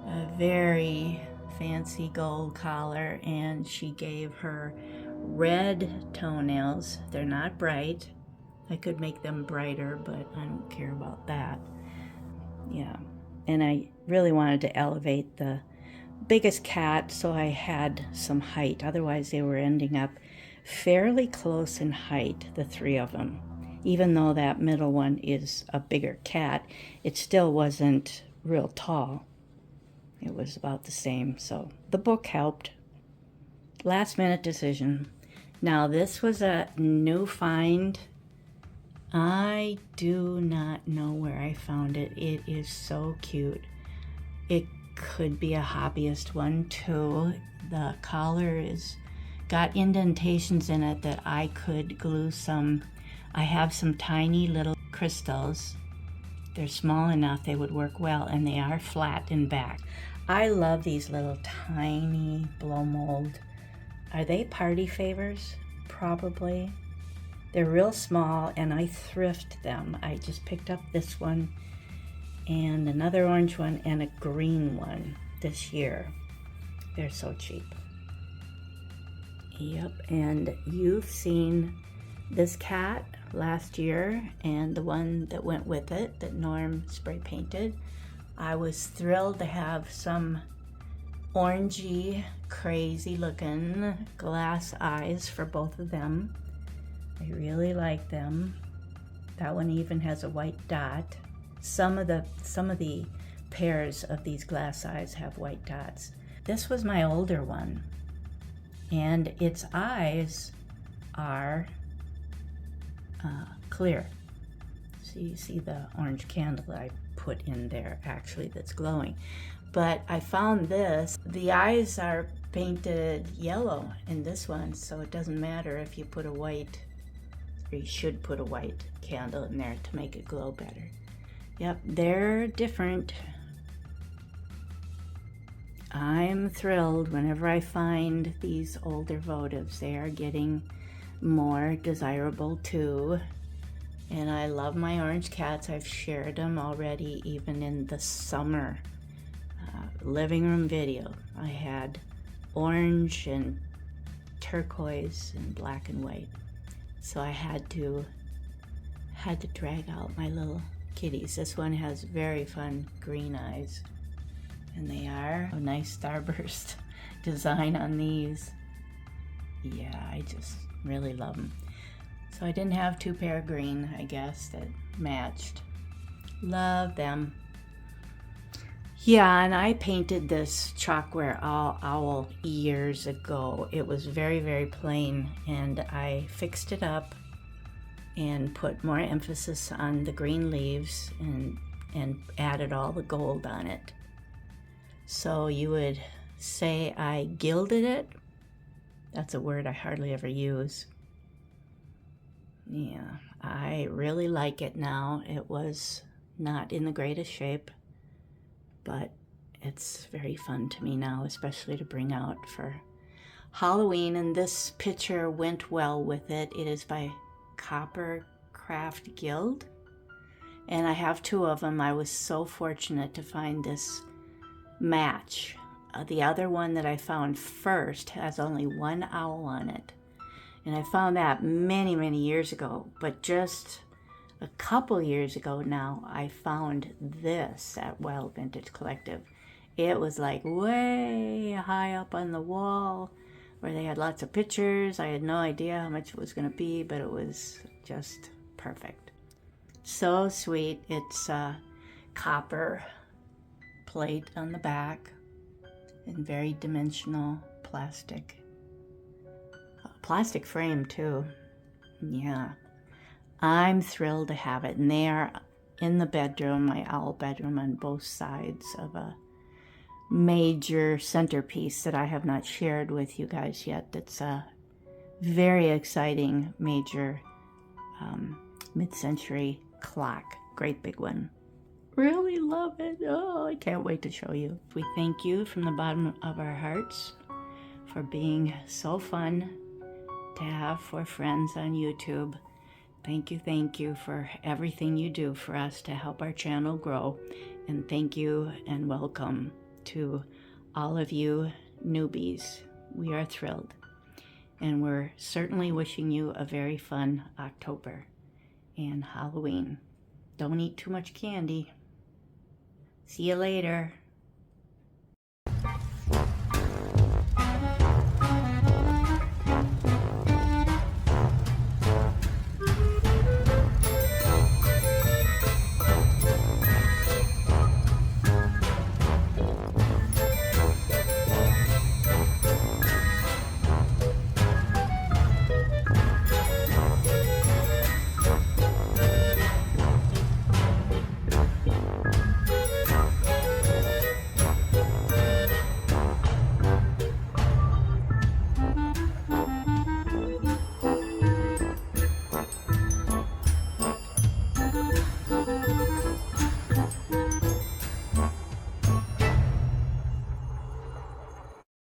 a very fancy gold collar, and she gave her red toenails. They're not bright. I could make them brighter, but I don't care about that. Yeah, and I really wanted to elevate the biggest cat, so I had some height. Otherwise, they were ending up fairly close in height, the three of them. Even though that middle one is a bigger cat, it still wasn't real tall. It was about the same, so the book helped. Last minute decision. Now, this was a new find. I do not know where I found it. It is so cute. It could be a hobbyist one too. The collar is got indentations in it that I could glue some. I have some tiny little crystals. They're small enough they would work well, and they are flat in back. I love these little tiny blow mold. Are they party favors? Probably. They're real small, and I thrift them. I just picked up this one and another orange one and a green one this year. They're so cheap. Yep, and you've seen this cat last year and the one that went with it that Norm spray painted. I was thrilled to have some orangey, crazy looking glass eyes for both of them. I really like them. That one even has a white dot. Some of the pairs of these glass eyes have white dots. This was my older one, and its eyes are clear. So you see the orange candle that I put in there actually that's glowing. But I found this, the eyes are painted yellow in this one, so it doesn't matter if you put a white, or you should put a white candle in there to make it glow better. Yep, they're different. I'm thrilled whenever I find these older votives. They are getting more desirable too. And I love my orange cats. I've shared them already, even in the summer living room video. I had orange and turquoise and black and white. So I had to drag out my little kitties. This one has very fun green eyes, and they are a nice starburst design on these. Yeah, I just really love them. So I didn't have two pair of green, I guess, that matched. Love them. Yeah, and I painted this chalkware owl years ago. It was very, very plain, and I fixed it up and put more emphasis on the green leaves and added all the gold on it. So you would say I gilded it. That's a word I hardly ever use. Yeah, I really like it now. It was not in the greatest shape, but it's very fun to me now, especially to bring out for Halloween. And this picture went well with it. It is by Copper Craft Guild, and I have two of them. I was so fortunate to find this match. The other one that I found first has only one owl on it, and I found that many, many years ago. But just a couple years ago now, I found this at Wild Vintage Collective. It was like way high up on the wall where they had lots of pictures. I had no idea how much it was going to be, but it was just perfect. So sweet. It's copper plate on the back and very dimensional plastic frame too. Yeah, I'm thrilled to have it. And they are in the bedroom, my owl bedroom, on both sides of a major centerpiece that I have not shared with you guys yet. That's a very exciting major mid-century clock. Great big one. Really love it. Oh, I can't wait to show you. We thank you from the bottom of our hearts for being so fun to have for friends on YouTube. Thank you for everything you do for us to help our channel grow. And thank you and welcome to all of you newbies. We are thrilled. And we're certainly wishing you a very fun October and Halloween. Don't eat too much candy. See you later.